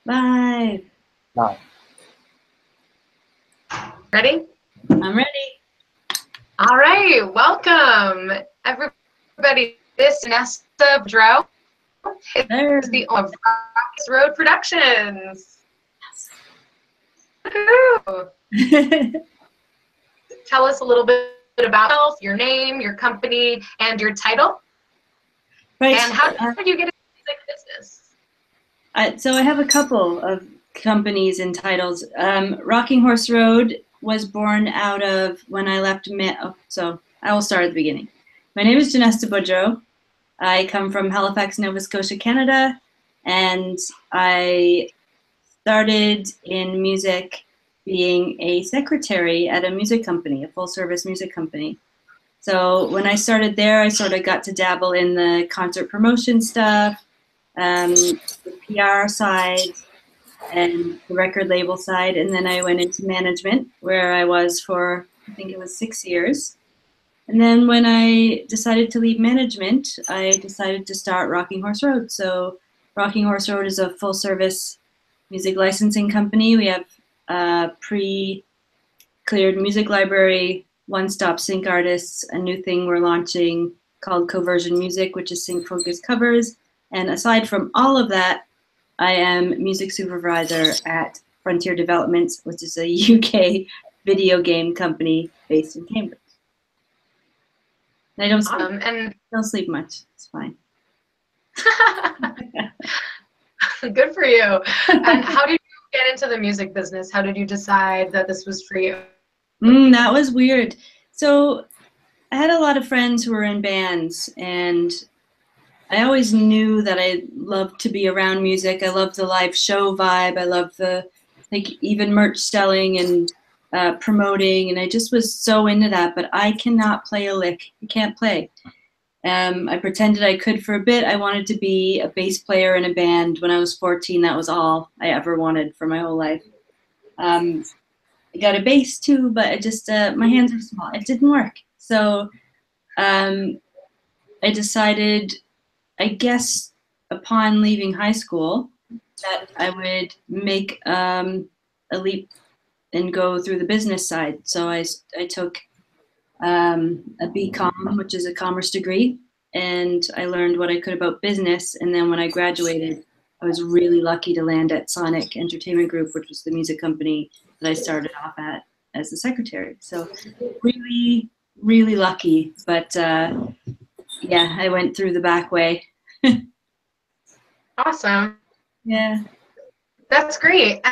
Live. Live. Ready? I'm ready. All right, welcome everybody. This is Janesta Boudreau. It's the owner of Rockets Road Productions. Woohoo! Tell us a little bit about yourself, your name, your company, and your title. Right. And how did you get into the music business? So I have a couple of companies and titles. Rocking Horse Road was born out of when I left. So I will start at the beginning. My name is Janesta Boudreau. I come from Halifax, Nova Scotia, Canada, and I started in music being a secretary at a music company, a full-service music company. So when I started there, I sort of got to dabble in the concert promotion stuff, the PR side, and the record label side, and then I went into management, where I was for, I think it was 6 years. And then when I decided to leave management, I decided to start Rocking Horse Road. So Rocking Horse Road is a full-service music licensing company. We have a pre-cleared music library, one-stop sync artists, a new thing we're launching called Coversion Music, which is sync-focused covers. And aside from all of that, I am music supervisor at Frontier Developments, which is a UK video game company based in Cambridge. And I don't sleep much. It's fine. Good for you. And how did you get into the music business? How did you decide that this was for you? That was weird. So I had a lot of friends who were in bands, and I always knew that I loved to be around music. I loved the live show vibe. I loved the, like, even merch selling and promoting, and I just was so into that, but I cannot play a lick. I can't play. I pretended I could for a bit. I wanted to be a bass player in a band. When I was 14, that was all I ever wanted for my whole life. I got a bass too, but it just, my hands are small. It didn't work. So I decided, I guess, upon leaving high school, that I would make a leap and go through the business side. So I took a BCom, which is a commerce degree, and I learned what I could about business. And then when I graduated, I was really lucky to land at Sonic Entertainment Group, which was the music company that I started off at as the secretary. So really, really lucky. But yeah, I went through the back way. Awesome. Yeah. That's great.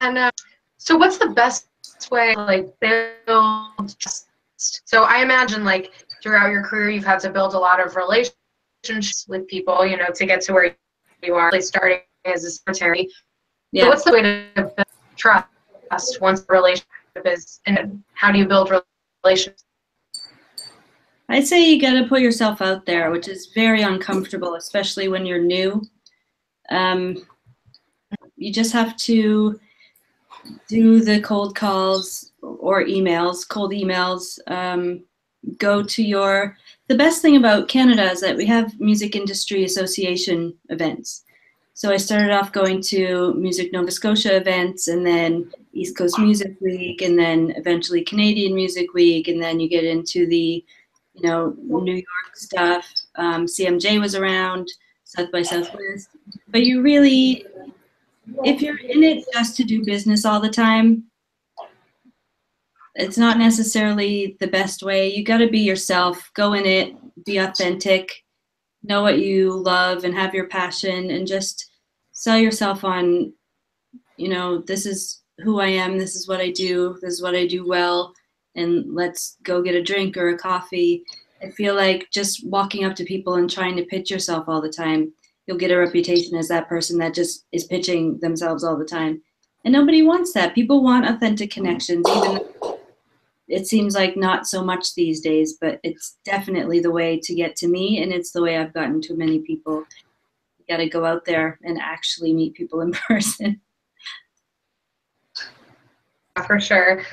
And so what's the best way to, like, build trust? So I imagine, like, throughout your career, you've had to build a lot of relationships with people, you know, to get to where you are, like, starting as a secretary. Yeah. So what's the way to build trust once the relationship is, and how do you build relationships? I'd say you got to put yourself out there, which is very uncomfortable, especially when you're new. You just have to do the cold calls or emails, cold emails. Go to the best thing about Canada is that we have Music Industry Association events. So I started off going to Music Nova Scotia events, and then East Coast Music Week, and then eventually Canadian Music Week, and then you get into the, you know, New York stuff. CMJ was around, South by Southwest. But you really, if you're in it just to do business all the time, it's not necessarily the best way. You got to be yourself, go in it, be authentic, know what you love and have your passion, and just sell yourself on, you know, this is who I am, this is what I do, this is what I do well, and let's go get a drink or a coffee. I feel like just walking up to people and trying to pitch yourself all the time, you'll get a reputation as that person that just is pitching themselves all the time. And nobody wants that. People want authentic connections, even though it seems like not so much these days, but it's definitely the way to get to me, and it's the way I've gotten to many people. You got to go out there and actually meet people in person. For sure.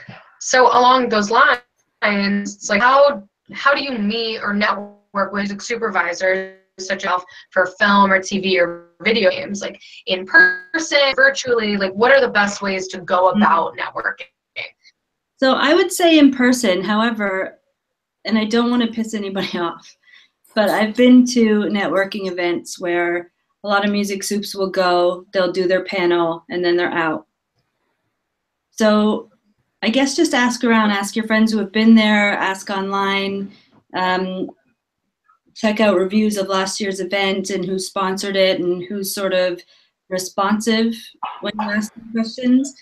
So along those lines, it's like, how do you meet or network with music supervisors such as for film or TV or video games, like in person, virtually, like what are the best ways to go about networking? So I would say in person, however, and I don't want to piss anybody off, but I've been to networking events where a lot of music soups will go, they'll do their panel, and then they're out. So I guess just ask around, ask your friends who have been there, ask online, check out reviews of last year's event and who sponsored it and who's sort of responsive when you ask them questions.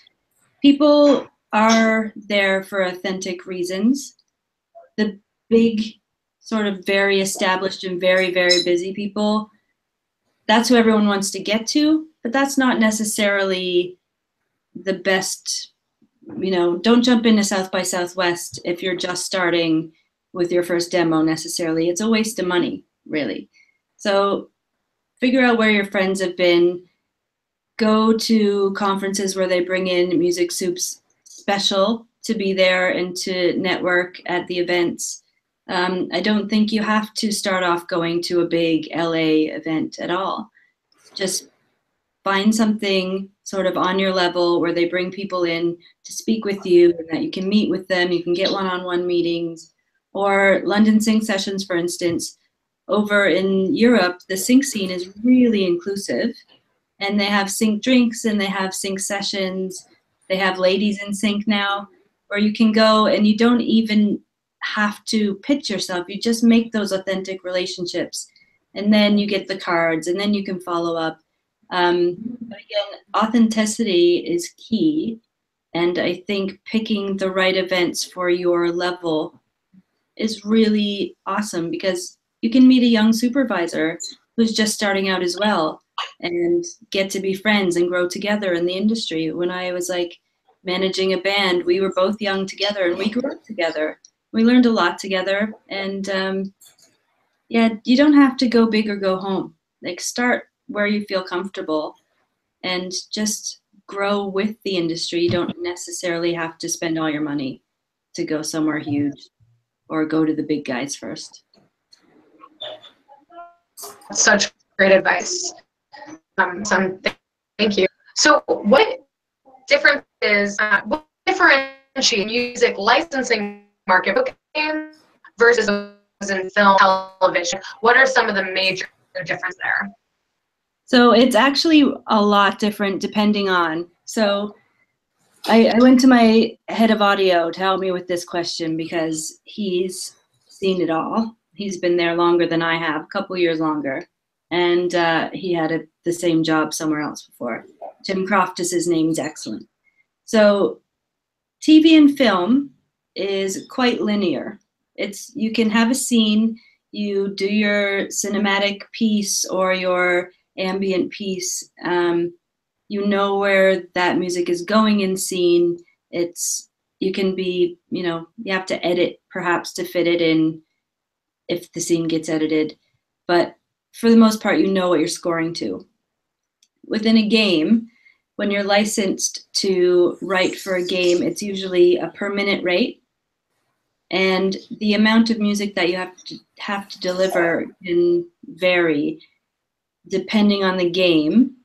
People are there for authentic reasons. The big, sort of very established and very, very busy people, that's who everyone wants to get to, but that's not necessarily the best, you know, don't jump into South by Southwest if you're just starting with your first demo necessarily. It's a waste of money, really. So figure out where your friends have been. Go to conferences where they bring in Music Soup's special to be there and to network at the events. I don't think you have to start off going to a big LA event at all. Just find something sort of on your level where they bring people in to speak with you and that you can meet with them. You can get one-on-one meetings, or London Sync sessions, for instance. Over in Europe, the sync scene is really inclusive, and they have sync drinks and they have sync sessions. They have ladies in sync now, where you can go and you don't even have to pitch yourself. You just make those authentic relationships, and then you get the cards, and then you can follow up. But again, authenticity is key, and I think picking the right events for your level is really awesome, because you can meet a young supervisor who's just starting out as well and get to be friends and grow together in the industry. When I was like managing a band, we were both young together and we grew up together. We learned a lot together, and yeah, you don't have to go big or go home. Like, start where you feel comfortable and just grow with the industry. You don't necessarily have to spend all your money to go somewhere huge or go to the big guys first. Such great advice. Thank you. So what differences, what differentiate music licensing market booking versus in film, television? What are some of the major differences there? So it's actually a lot different depending on. So I went to my head of audio to help me with this question because he's seen it all. He's been there longer than I have, a couple years longer. And he had the same job somewhere else before. Jim Croft is his name. He's excellent. So TV and film is quite linear. You can have a scene, you do your cinematic piece or your ambient piece. You know where that music is going in scene. You can be, you have to edit perhaps to fit it in if the scene gets edited. But for the most part, you know what you're scoring to. Within a game, when you're licensed to write for a game, it's usually a per minute rate. And the amount of music that you have to deliver can vary depending on the game.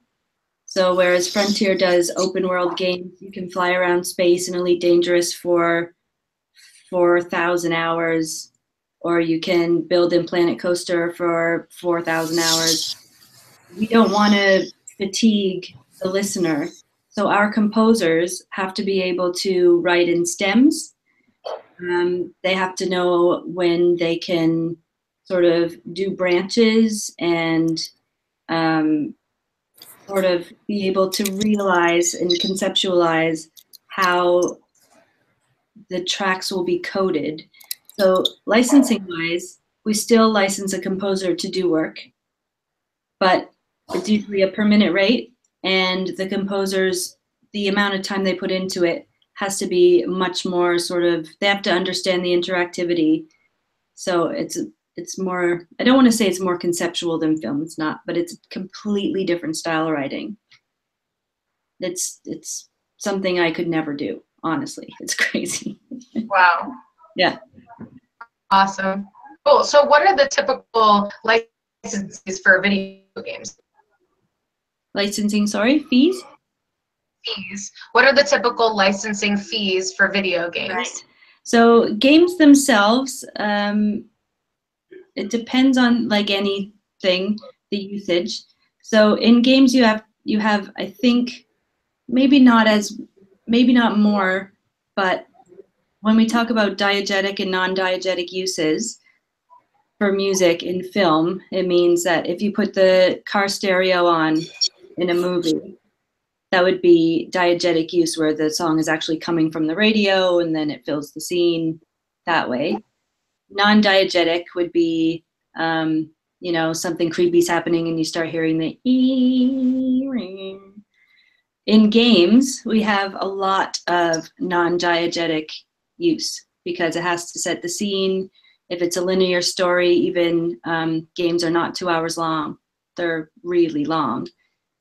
So whereas Frontier does open world games, you can fly around space in Elite Dangerous for 4,000 hours, or you can build in Planet Coaster for 4,000 hours. We don't want to fatigue the listener. So our composers have to be able to write in stems. They have to know when they can sort of do branches and sort of be able to realize and conceptualize how the tracks will be coded. So licensing-wise, we still license a composer to do work, but it's usually a per minute rate, and the composers, the amount of time they put into it has to be much more sort of, they have to understand the interactivity. So it's more, I don't want to say it's more conceptual than film, it's not, but it's a completely different style of writing. It's something I could never do, honestly. It's crazy. Wow. Yeah. Awesome. Cool. So what are the typical licenses for video games? Licensing, sorry, fees? Fees. What are the typical licensing fees for video games? Right. So games themselves, it depends on, like anything, the usage. So in games you have I think maybe not more, but when we talk about diegetic and non-diegetic uses for music in film, it means that if you put the car stereo on in a movie, that would be diegetic use, where the song is actually coming from the radio and then it fills the scene that way. Non-diegetic would be, something creepy's happening and you start hearing the ring. In games, we have a lot of non-diegetic use because it has to set the scene. If it's a linear story, even games are not 2 hours long. They're really long.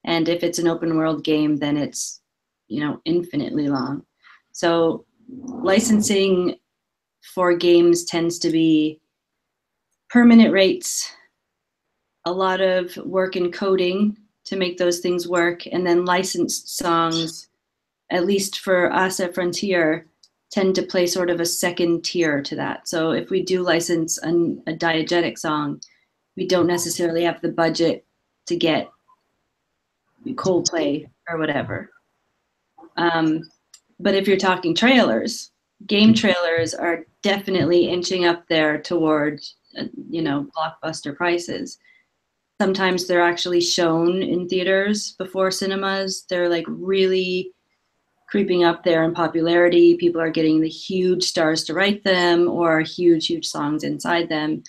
And if it's an open world game, then it's, infinitely long. So licensing for games tends to be permanent rates, a lot of work in coding to make those things work, and then licensed songs, at least for us at Frontier, tend to play sort of a second tier to that. So if we do license a diegetic song, we don't necessarily have the budget to get Coldplay or whatever. But if you're talking trailers, game trailers are definitely inching up there towards, blockbuster prices. Sometimes they're actually shown in theaters before cinemas. They're like really creeping up there in popularity. People are getting the huge stars to write them or huge songs inside them.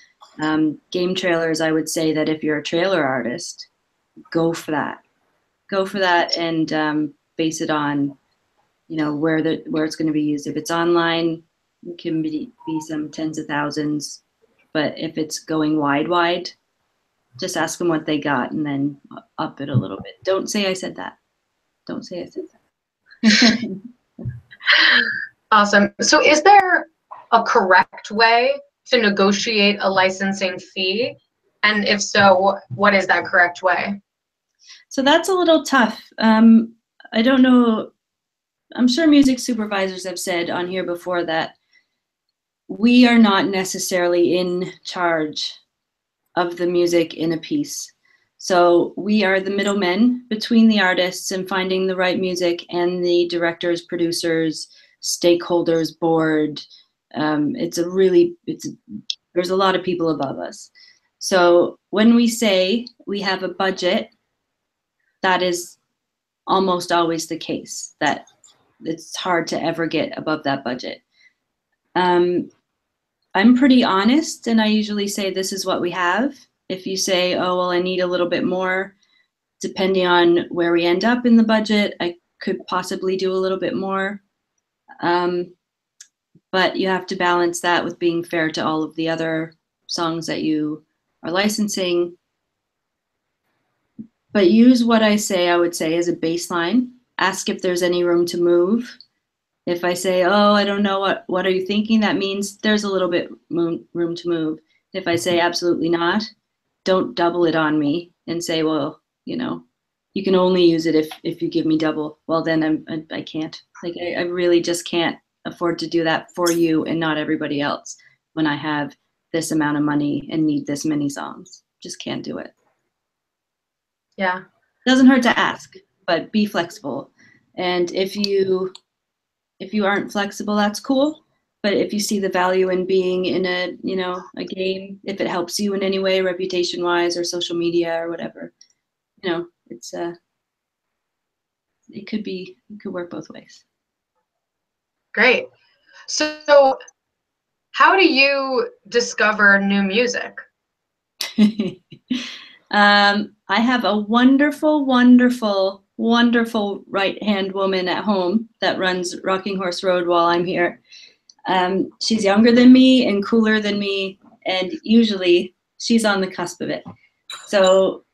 Game trailers, I would say that if you're a trailer artist, go for that. Go for that and base it on, where it's going to be used. If it's online, it can be some tens of thousands. But if it's going wide, just ask them what they got and then up it a little bit. Don't say I said that. Don't say I said that. Awesome. So is there a correct way to negotiate a licensing fee? And if so, what is that correct way? So that's a little tough. I don't know. I'm sure music supervisors have said on here before that we are not necessarily in charge of the music in a piece. So we are the middlemen between the artists and finding the right music and the directors, producers, stakeholders, board. There's a lot of people above us. So when we say we have a budget, that is almost always the case, that it's hard to ever get above that budget. I'm pretty honest, and I usually say this is what we have. If you say, oh, well, I need a little bit more, depending on where we end up in the budget, I could possibly do a little bit more. But you have to balance that with being fair to all of the other songs that you are licensing. But use what I say, I would say, as a baseline. Ask if there's any room to move. If I say, oh, I don't know, what are you thinking? That means there's a little bit room to move. If I say absolutely not, don't double it on me and say, well, you can only use it if you give me double. Well, then I can't. Like, I really just can't afford to do that for you and not everybody else when I have this amount of money and need this many songs. Just can't do it. Yeah. Doesn't hurt to ask, but be flexible. And if you aren't flexible, that's cool. But if you see the value in being in a game, if it helps you in any way, reputation wise or social media or whatever, it could work both ways. Great. So how do you discover new music? I have a wonderful, wonderful, wonderful right-hand woman at home that runs Rocking Horse Road while I'm here. She's younger than me and cooler than me, and usually she's on the cusp of it. So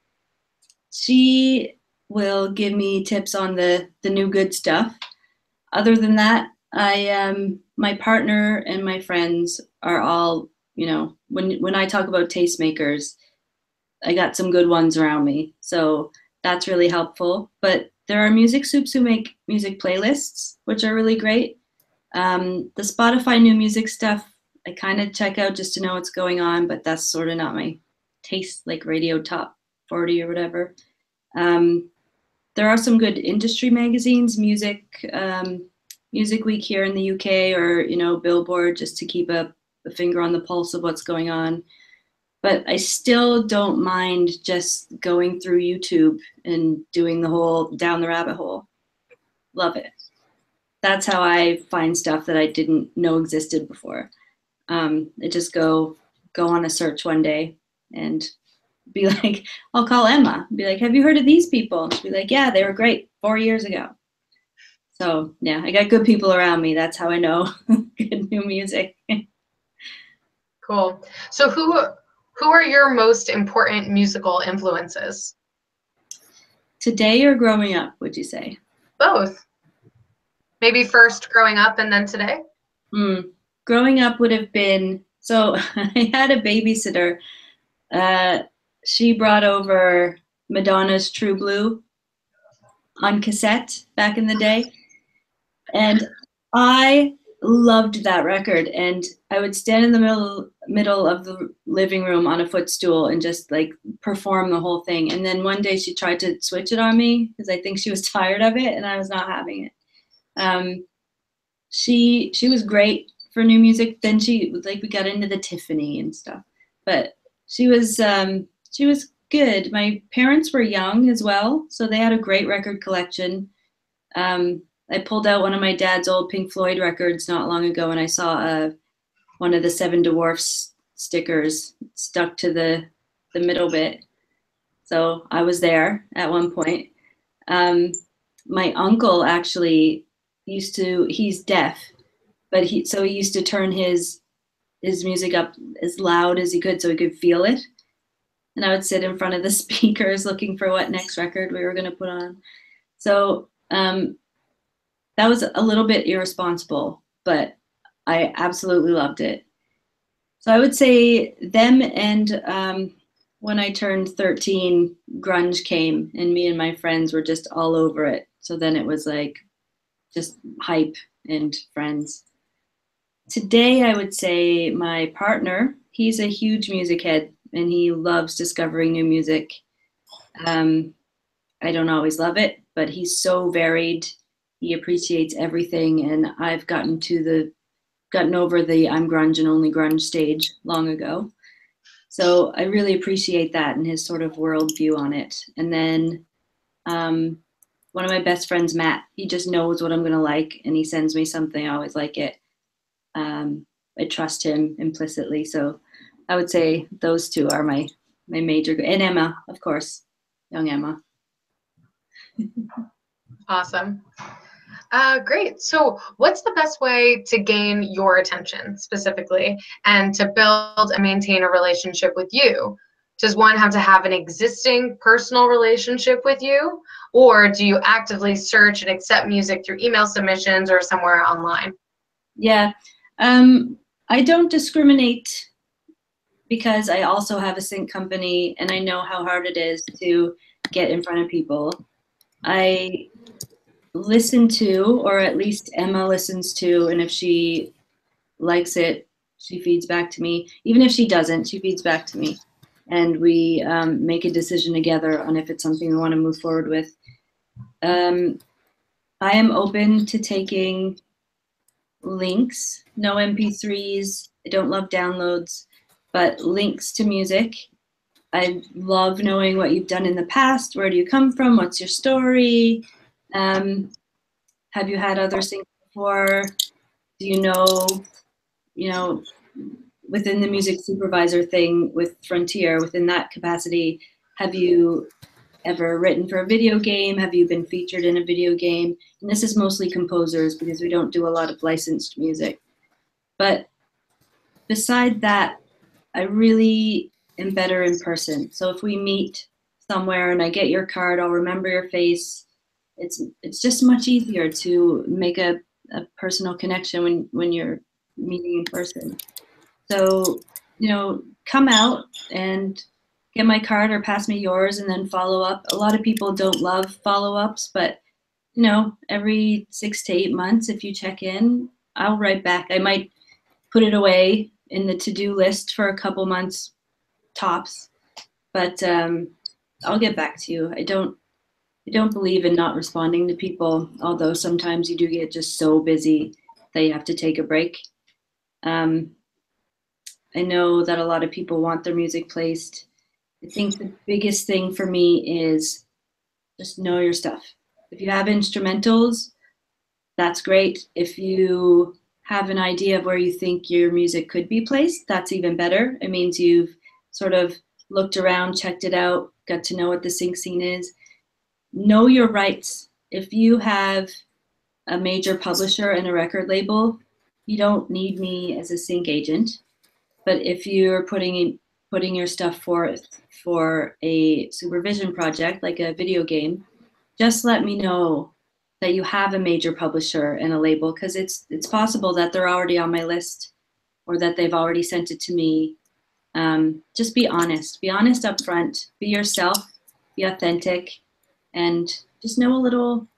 she will give me tips on the new good stuff. Other than that, my partner and my friends are all, when I talk about tastemakers, I got some good ones around me. So that's really helpful. But there are music soups who make music playlists, which are really great. The Spotify new music stuff, I kind of check out just to know what's going on, but that's sort of not my taste, like Radio Top 40 or whatever. There are some good industry magazines, Music Week here in the UK, or Billboard, just to keep a finger on the pulse of what's going on. But I still don't mind just going through YouTube and doing the whole down the rabbit hole. Love it. That's how I find stuff that I didn't know existed before. I just go on a search one day and be like, I'll call Emma, be like, have you heard of these people? And she'll be like, yeah, they were great 4 years ago. So yeah, I got good people around me. That's how I know good new music. Cool. So who are your most important musical influences? Today or growing up, would you say? Both. Maybe first growing up and then today? Growing up would have been, so I had a babysitter. She brought over Madonna's True Blue on cassette back in the day. And I loved that record. And I would stand in the middle of the living room on a footstool and just like perform the whole thing. And then one day she tried to switch it on me because I think she was tired of it and I was not having it. She was great for new music. Then we got into the Tiffany and stuff, but she was good. My parents were young as well, so they had a great record collection. I pulled out one of my dad's old Pink Floyd records not long ago, and I saw one of the Seven Dwarfs stickers stuck to the middle bit. So I was there at one point. My uncle actually he's deaf, but he used to turn his music up as loud as he could so he could feel it. And I would sit in front of the speakers looking for what next record we were going to put on. So that was a little bit irresponsible, but I absolutely loved it. So I would say them, and when I turned 13, grunge came, and me and my friends were just all over it. So then it was like just hype and friends. Today, I would say my partner, he's a huge music head, and he loves discovering new music. I don't always love it, but he's so varied. He appreciates everything, and I've gotten over the I'm grunge and only grunge stage long ago. So I really appreciate that and his sort of worldview on it. And then one of my best friends, Matt, he just knows what I'm going to like, and he sends me something. I always like it. I trust him implicitly. So I would say those two are my major, and Emma, of course, young Emma. Awesome. Great. So what's the best way to gain your attention specifically and to build and maintain a relationship with you? Does one have to have an existing personal relationship with you, or do you actively search and accept music through email submissions or somewhere online? Yeah, I don't discriminate because I also have a sync company and I know how hard it is to get in front of people. I listen to, or at least Emma listens to, and if she likes it, she feeds back to me. Even if she doesn't, she feeds back to me. And we make a decision together on if it's something we want to move forward with. I am open to taking links, no MP3s. I don't love downloads, but links to music. I love knowing what you've done in the past. Where do you come from? What's your story? Have you had other singers before? Do you know, within the music supervisor thing with Frontier, within that capacity, have you ever written for a video game? Have you been featured in a video game? And this is mostly composers because we don't do a lot of licensed music. But beside that, I really am better in person. So if we meet somewhere and I get your card, I'll remember your face. It's just much easier to make a personal connection when you're meeting in person. So, come out and get my card or pass me yours and then follow up. A lot of people don't love follow-ups, but you know, every 6 to 8 months, if you check in, I'll write back. I might put it away in the to-do list for a couple months tops, but I'll get back to you. I don't believe in not responding to people, although sometimes you do get just so busy that you have to take a break. I know that a lot of people want their music placed. I think the biggest thing for me is just know your stuff. If you have instrumentals, that's great. If you have an idea of where you think your music could be placed, that's even better. It means you've sort of looked around, checked it out, got to know what the sync scene is. Know your rights. If you have a major publisher and a record label, you don't need me as a sync agent. But if you're putting your stuff forth for a supervision project, like a video game, just let me know that you have a major publisher and a label, because it's possible that they're already on my list or that they've already sent it to me. Just be honest. Be honest up front. Be yourself. Be authentic, and just know a little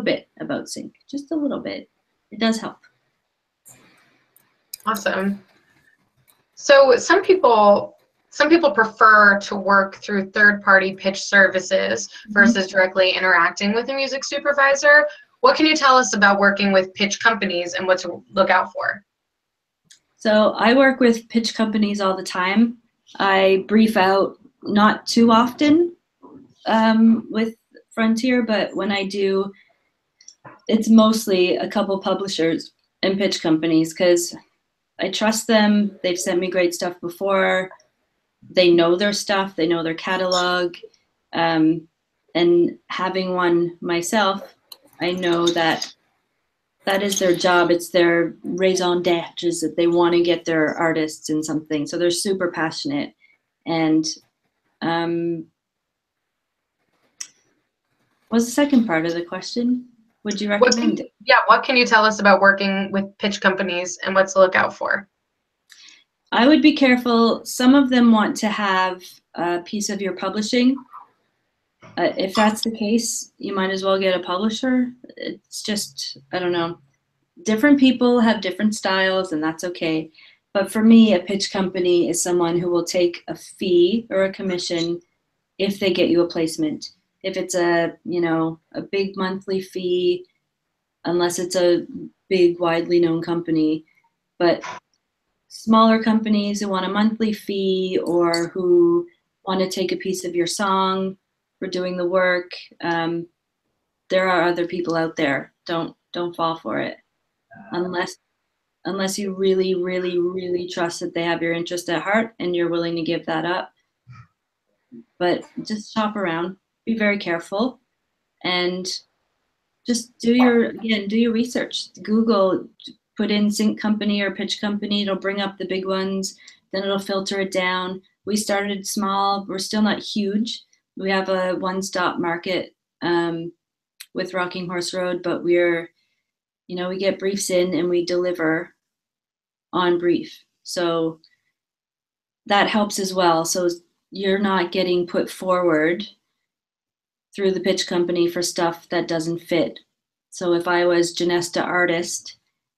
bit about sync. Just a little bit. It does help. Awesome. So some people prefer to work through third-party pitch services versus directly interacting with a music supervisor. What can you tell us about working with pitch companies and what to look out for? So I work with pitch companies all the time. I brief out not too often with Frontier, but when I do, it's mostly a couple publishers and pitch companies because I trust them. They've sent me great stuff before. They know their stuff. They know their catalog. And having one myself, I know that is their job. It's their raison d'etre, is that they want to get their artists in something. So they're super passionate. And what's the second part of the question? Would you recommend it? Yeah, what can you tell us about working with pitch companies and what to look out for? I would be careful. Some of them want to have a piece of your publishing. If that's the case, you might as well get a publisher. It's just, I don't know. Different people have different styles, and that's okay. But for me, a pitch company is someone who will take a fee or a commission if they get you a placement. If it's a big monthly fee, unless it's a big, widely known company. But smaller companies who want a monthly fee or who want to take a piece of your song for doing the work, there are other people out there. Don't fall for it, unless you really, really, really trust that they have your interest at heart and you're willing to give that up. But just shop around. Be very careful, and just do your research. Google, put in sync company or pitch company. It'll bring up the big ones. Then it'll filter it down. We started small. We're still not huge. We have a one-stop market with Rocking Horse Road, but we get briefs in and we deliver on brief. So that helps as well. So you're not getting put forward through the pitch company for stuff that doesn't fit. So if I was Janesta Artist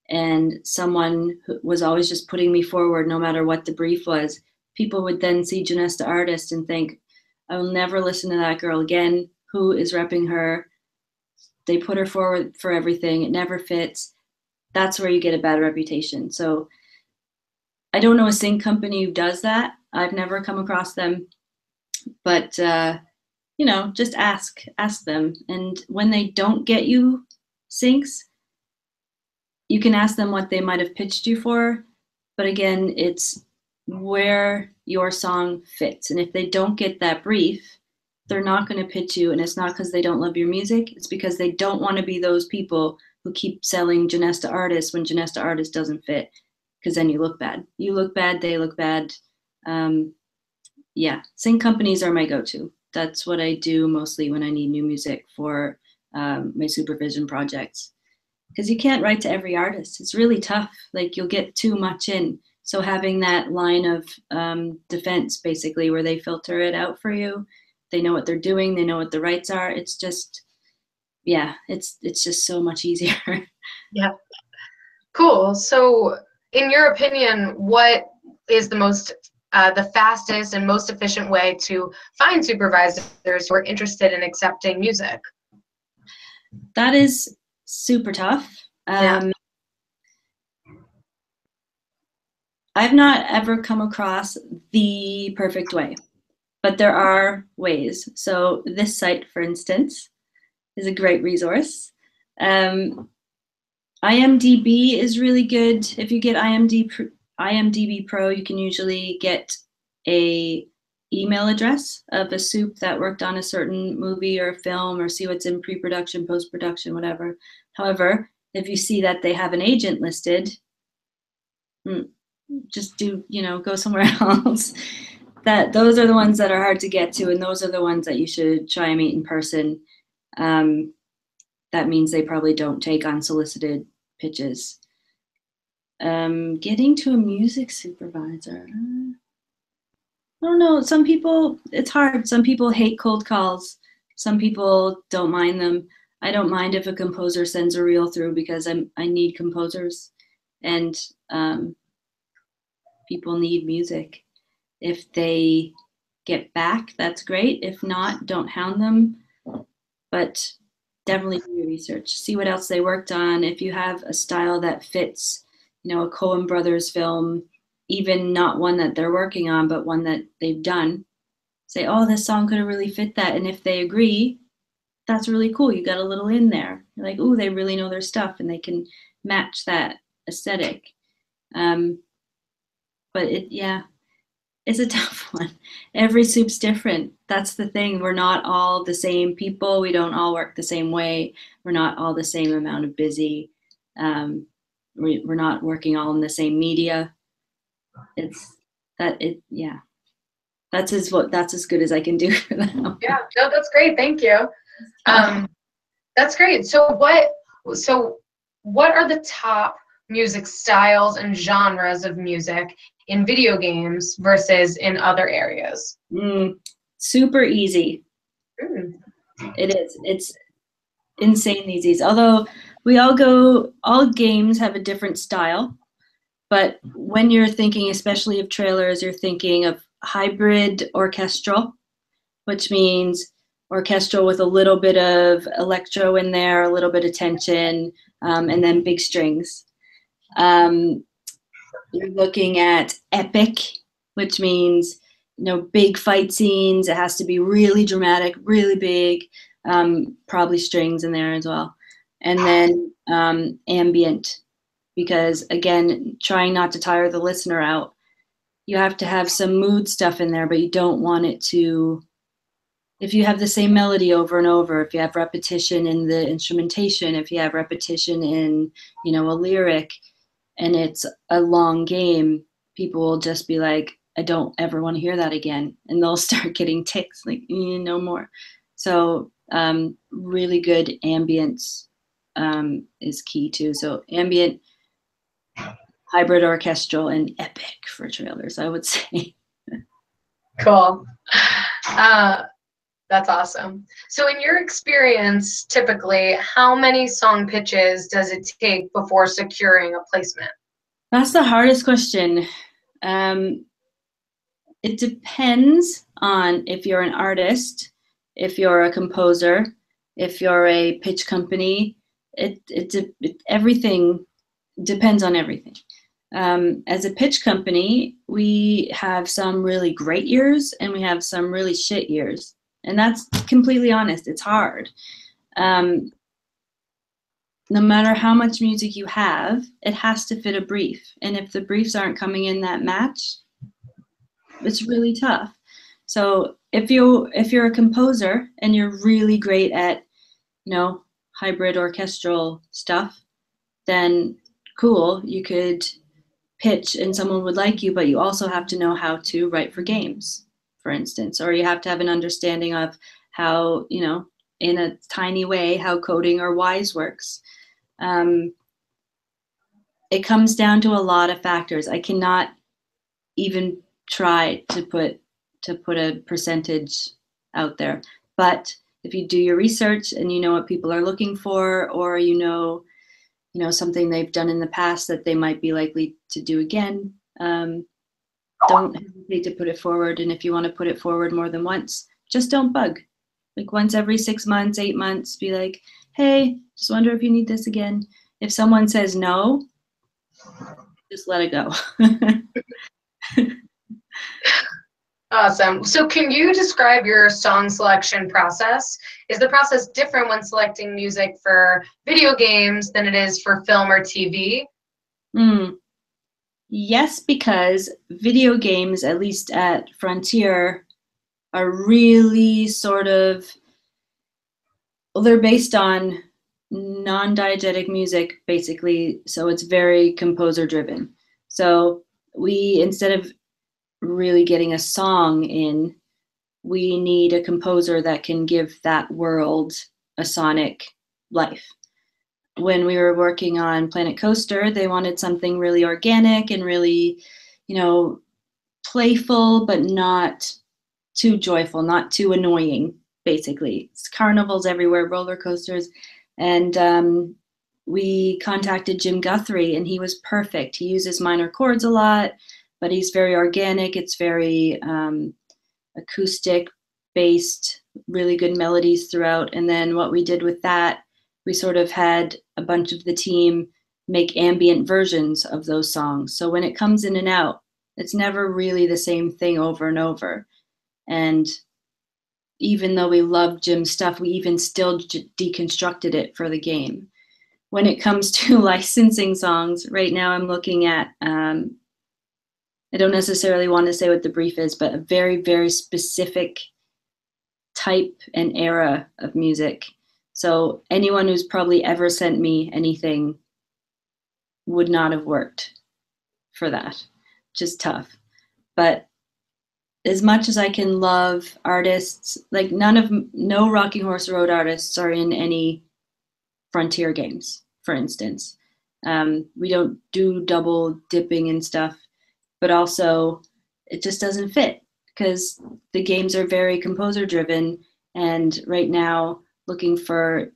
and someone who was always just putting me forward no matter what the brief was, people would then see Janesta Artist and think, I will never listen to that girl again. Who is repping her? They put her forward for everything. It never fits. That's where you get a bad reputation. So I don't know a sync company who does that. I've never come across them, but just ask them. And when they don't get you syncs, you can ask them what they might have pitched you for. But again, it's where your song fits. And if they don't get that brief, they're not going to pitch you. And it's not because they don't love your music. It's because they don't want to be those people who keep selling Janesta Artist when Janesta Artist doesn't fit, because then you look bad. You look bad, they look bad. Sync companies are my go-to. That's what I do mostly when I need new music for my supervision projects. Because you can't write to every artist. It's really tough. Like, you'll get too much in. So having that line of defense, basically, where they filter it out for you, they know what they're doing, they know what the rights are. It's just, yeah, it's just so much easier. Yeah. Cool. So, in your opinion, what is the fastest and most efficient way to find supervisors who are interested in accepting music? That is super tough. Yeah. I've not ever come across the perfect way, but there are ways. So this site, for instance, is a great resource. IMDb is really good. If you get IMDb Pro, you can usually get a email address of a soup that worked on a certain movie or film, or see what's in pre-production, post-production, whatever. However, if you see that they have an agent listed, just go somewhere else. Those are the ones that are hard to get to, and those are the ones that you should try and meet in person. That means they probably don't take unsolicited pitches. Getting to a music supervisor, I don't know. Some people, it's hard. Some people hate cold calls. Some people don't mind them. I don't mind if a composer sends a reel through, because I need composers, and people need music. If they get back, that's great. If not, don't hound them. But definitely do your research. See what else they worked on. If you have a style that fits, a Coen Brothers film, even not one that they're working on, but one that they've done, say, oh, this song could have really fit that. And if they agree, that's really cool. You got a little in there. You're like, oh, they really know their stuff, and they can match that aesthetic. But it's a tough one. Every soup's different. That's the thing. We're not all the same people. We don't all work the same way. We're not all the same amount of busy. We're not working all in the same media. That's as good as I can do for them. Yeah, no, that's great. Thank you. That's great. So what are the top music styles and genres of music in video games versus in other areas? Super easy. It is. It's insanely easy. Although all games have a different style. But when you're thinking, especially of trailers, you're thinking of hybrid orchestral, which means orchestral with a little bit of electro in there, a little bit of tension, and then big strings. You're looking at epic, which means big fight scenes. It has to be really dramatic, really big, probably strings in there as well. And then ambient, because again, trying not to tire the listener out, you have to have some mood stuff in there, but you don't want it to, if you have the same melody over and over, if you have repetition in the instrumentation, if you have repetition in, a lyric, and it's a long game, people will just be like, I don't ever want to hear that again. And they'll start getting tics, like, no more. So really good ambience is key too. So ambient, hybrid orchestral, and epic for trailers, I would say. Cool. That's awesome. So in your experience, typically, how many song pitches does it take before securing a placement? That's the hardest question. It depends on if you're an artist, if you're a composer, if you're a pitch company. Everything depends on everything. As a pitch company, we have some really great years and we have some really shit years. And that's completely honest. It's hard. No matter how much music you have, it has to fit a brief. And if the briefs aren't coming in that match, it's really tough. So if you're a composer and you're really great at, hybrid orchestral stuff, then cool, you could pitch and someone would like you, but you also have to know how to write for games, for instance, or you have to have an understanding of how, in a tiny way, how coding or Wise works. It comes down to a lot of factors. I cannot even try to put a percentage out there. But if you do your research and you know what people are looking for, or you know something they've done in the past that they might be likely to do again, don't hesitate to put it forward. And if you want to put it forward more than once, just don't bug. Like once every 6 months, 8 months, be like, hey, just wonder if you need this again. If someone says no, just let it go. Awesome. So can you describe your song selection process? Is the process different when selecting music for video games than it is for film or TV? Yes, because video games, at least at Frontier, are really sort of, well, they're based on non-diegetic music, basically. So it's very composer driven. So we, instead of really getting a song in, we need a composer that can give that world a sonic life. When we were working on Planet Coaster, they wanted something really organic and really, playful, but not too joyful, not too annoying, basically. It's carnivals everywhere, roller coasters. And we contacted Jim Guthrie, and he was perfect. He uses minor chords a lot, but he's very organic. It's very acoustic based, really good melodies throughout. And then what we did with that, we sort of had a bunch of the team make ambient versions of those songs. So when it comes in and out, it's never really the same thing over and over. And even though we loved Jim's stuff, we even still deconstructed it for the game. When it comes to licensing songs, right now I'm looking at, I don't necessarily want to say what the brief is, but a very, very specific type and era of music. So anyone who's probably ever sent me anything would not have worked for that. Just tough. But as much as I can love artists, like no Rocking Horse Road artists are in any Frontier games, for instance. We don't do double dipping and stuff, but also it just doesn't fit because the games are very composer driven. And right now, looking for,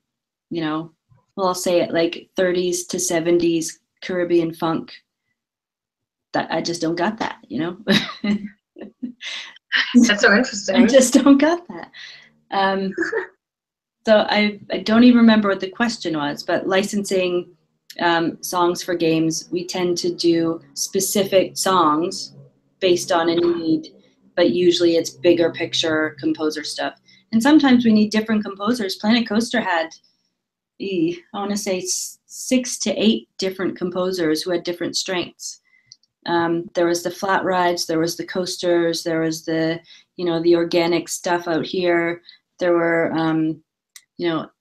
I'll say it like 30s to 70s Caribbean funk. That I just don't got that, That's so interesting. I just don't got that. So I don't even remember what the question was, but licensing songs for games, we tend to do specific songs based on a need, but usually it's bigger picture composer stuff. And sometimes we need different composers. Planet Coaster had, I want to say 6 to 8 different composers who had different strengths. There was the flat rides, there was the coasters, there was the, the organic stuff out here. There were,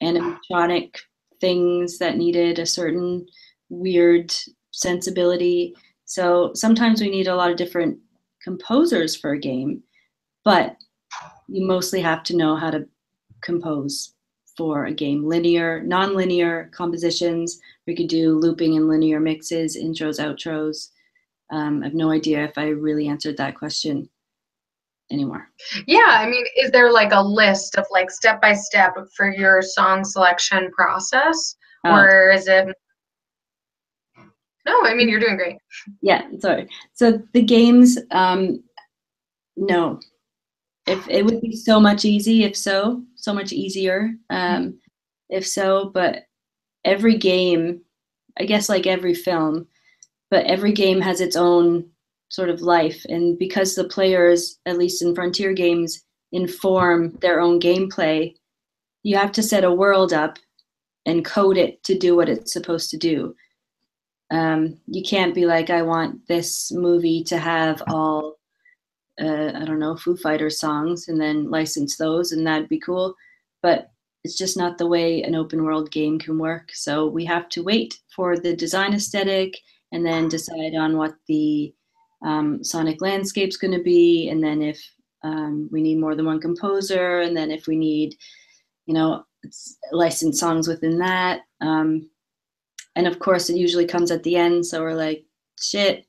animatronic things that needed a certain weird sensibility. So sometimes we need a lot of different composers for a game, but you mostly have to know how to compose for a game. Linear, non-linear compositions. We could do looping and linear mixes, intros, outros. I have no idea if I really answered that question anymore. Yeah, I mean, is there like a list of like step by step for your song selection process, or is it? No, I mean, you're doing great. Yeah, sorry. So the games, no. If it would be so much easier, if so, but every game, I guess like every film, but every game has its own sort of life. And because the players, at least in Frontier games, inform their own gameplay, you have to set a world up and code it to do what it's supposed to do. You can't be like, I want this movie to have all, I don't know, Foo Fighters songs and then license those and that'd be cool. But it's just not the way an open world game can work. So we have to wait for the design aesthetic and then decide on what the sonic landscape's going to be. And then if we need more than one composer, and then if we need, licensed songs within that. And of course, it usually comes at the end. So we're like, shit,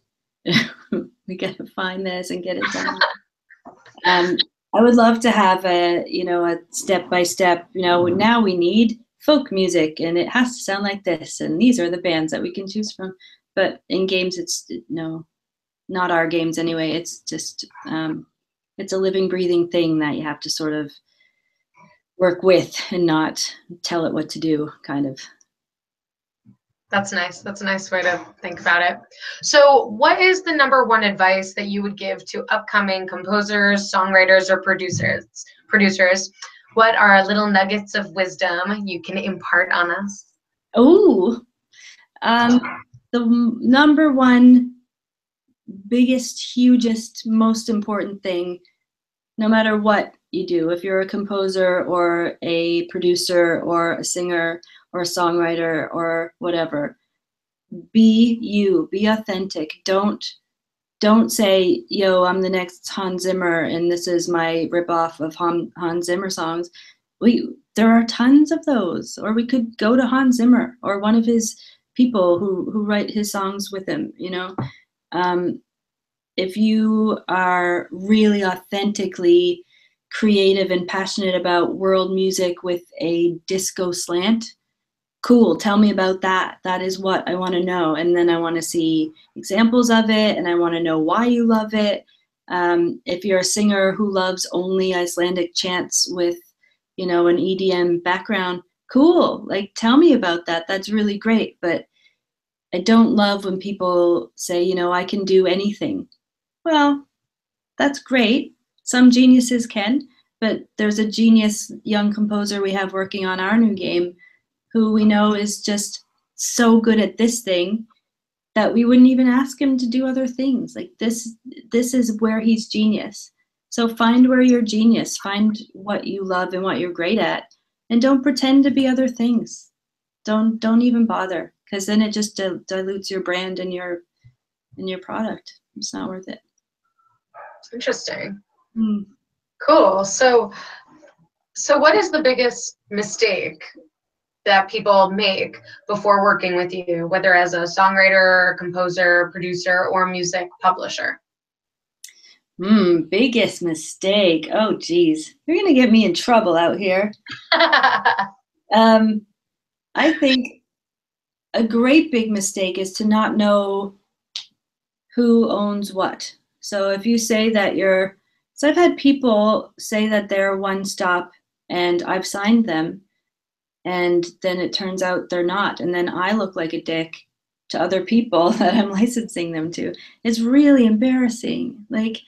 We gotta find this and get it done. I would love to have a, a step-by-step, now we need folk music and it has to sound like this. And these are the bands that we can choose from. But in games, it's no, not our games anyway. It's just, it's a living, breathing thing that you have to sort of work with and not tell it what to do, kind of. That's nice. That's a nice way to think about it. So what is the #1 advice that you would give to upcoming composers, songwriters, or producers? What are little nuggets of wisdom you can impart on us? Oh, the #1 biggest, hugest, most important thing, no matter what you do, if you're a composer or a producer or a singer or a songwriter or whatever, be you, be authentic. Don't say, yo, I'm the next Hans Zimmer and this is my ripoff of Hans Zimmer songs. There are tons of those. Or we could go to Hans Zimmer or one of his people who write his songs with him, If you are really authentically creative and passionate about world music with a disco slant, cool, tell me about that. That is what I want to know. And then I want to see examples of it and I want to know why you love it. If you're a singer who loves only Icelandic chants with, an EDM background, cool. Like, tell me about that. That's really great. But I don't love when people say, I can do anything. Well, that's great. Some geniuses can, but there's a genius young composer we have working on our new game who we know is just so good at this thing that we wouldn't even ask him to do other things. Like this is where he's genius. So find where you're genius, find what you love and what you're great at, and don't pretend to be other things. Don't even bother, because then it just dilutes your brand and your product. It's not worth it. Interesting. Cool. So what is the biggest mistake that people make before working with you, whether as a songwriter, composer, producer, or music publisher? Biggest mistake. Oh, geez. You're going to get me in trouble out here. I think a great big mistake is to not know who owns what. So if you say that so I've had people say that they're one stop and I've signed them, and then it turns out they're not. And then I look like a dick to other people that I'm licensing them to. It's really embarrassing. Like,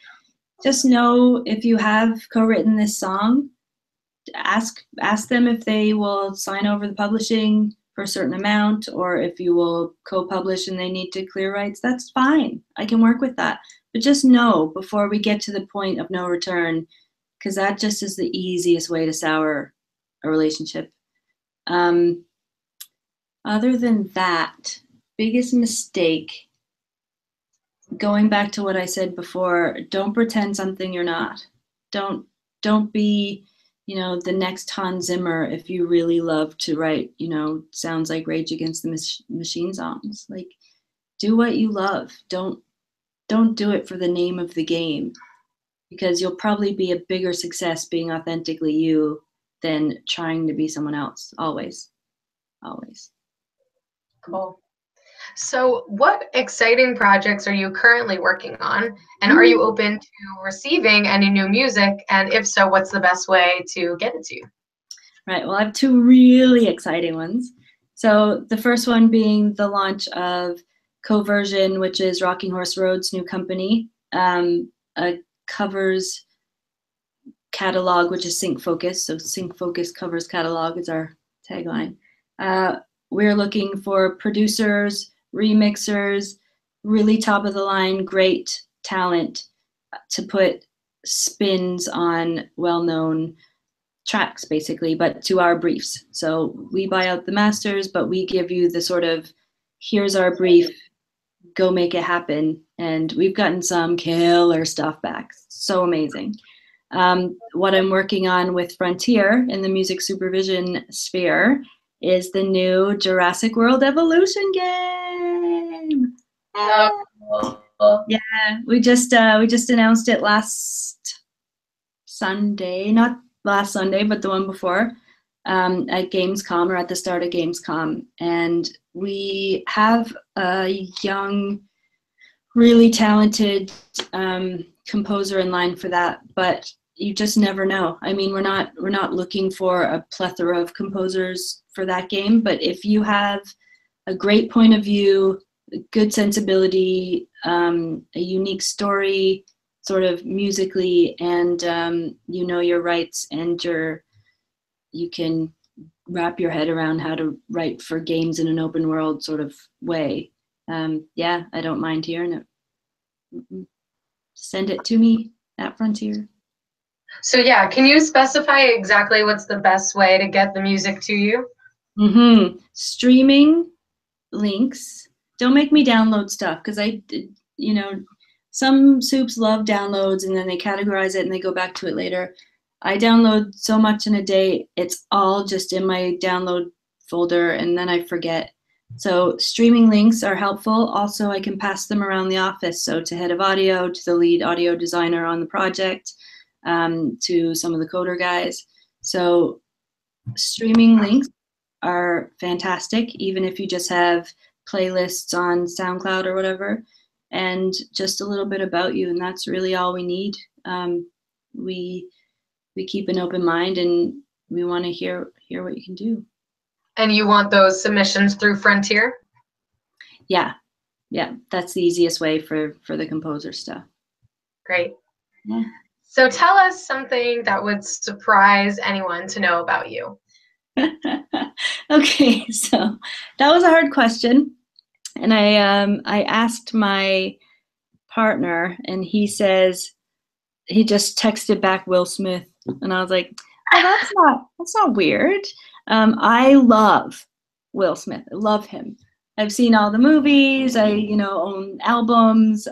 just know if you have co-written this song, ask them if they will sign over the publishing for a certain amount, or if you will co-publish and they need to clear rights. That's fine. I can work with that. But just know before we get to the point of no return, because that just is the easiest way to sour a relationship. Other than that, biggest mistake, going back to what I said before, don't pretend something you're not. Don't be, the next Hans Zimmer if you really love to write, sounds like Rage Against the Machine songs. Like, do what you love. Don't do it for the name of the game, because you'll probably be a bigger success being authentically you than trying to be someone else. Always. Cool. So what exciting projects are you currently working on? And are you open to receiving any new music? And if so, what's the best way to get it to you? Right. Well, I have two really exciting ones. So the first one being the launch of Coversion, which is Rocking Horse Road's new company, a covers catalog, which is Sync Focus. So Sync Focus covers catalog is our tagline. We're looking for producers, remixers, really top of the line, great talent to put spins on well-known tracks, basically, but to our briefs. So we buy out the masters, but we give you the sort of, here's our brief, go make it happen. And we've gotten some killer stuff back. So amazing. What I'm working on with Frontier in the music supervision sphere is the new Jurassic World Evolution game. Oh, Yeah, we just announced it last Sunday, not last Sunday, but the one before, at Gamescom, or at the start of Gamescom. And we have a young, really talented composer in line for that, but you just never know. I mean, we're not looking for a plethora of composers for that game, but if you have a great point of view, good sensibility, a unique story, sort of musically, and you know your rights, and you can wrap your head around how to write for games in an open world sort of way. Yeah, I don't mind hearing it. Send it to me at Frontier. So yeah, can you specify exactly what's the best way to get the music to you? Streaming links. Don't make me download stuff, because some soups love downloads and then they categorize it and they go back to it later. I download so much in a day, it's all just in my download folder and then I forget. So streaming links are helpful. Also, I can pass them around the office. So to head of audio, to the lead audio designer on the project, to some of the coder guys. So streaming links are fantastic, even if you just have playlists on SoundCloud or whatever, and just a little bit about you, and that's really all we need. We keep an open mind, and we want to hear what you can do. And you want those submissions through Frontier? Yeah, that's the easiest way for the composer stuff. Great. Yeah. So tell us something that would surprise anyone to know about you. Okay, so that was a hard question, and I asked my partner, and he just texted back Will Smith, and I was like, oh, that's not weird. I love Will Smith. I love him. I've seen all the movies. I own albums.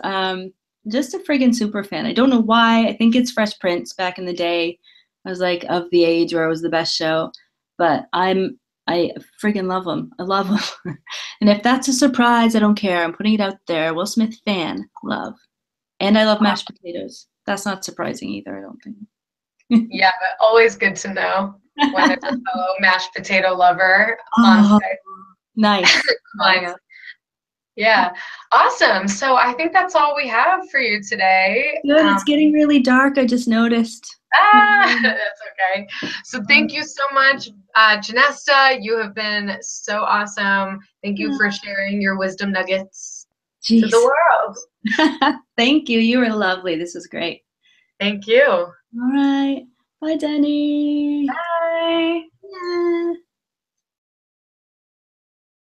Just a friggin' super fan. I don't know why. I think it's Fresh Prince back in the day. I was like of the age where it was the best show, but I friggin' love him. I love him. And if that's a surprise, I don't care. I'm putting it out there. Will Smith fan, love. And I love mashed potatoes. That's not surprising either, I don't think. Yeah, but always good to know when there's a fellow mashed potato lover on site. Nice. Yeah, awesome. So I think that's all we have for you today. Good. It's getting really dark. I just noticed. That's okay. So thank you so much, Janesta. You have been so awesome. Thank you for sharing your wisdom nuggets to the world. Thank you. You were lovely. This was great. Thank you. All right. Bye, Denny. Bye.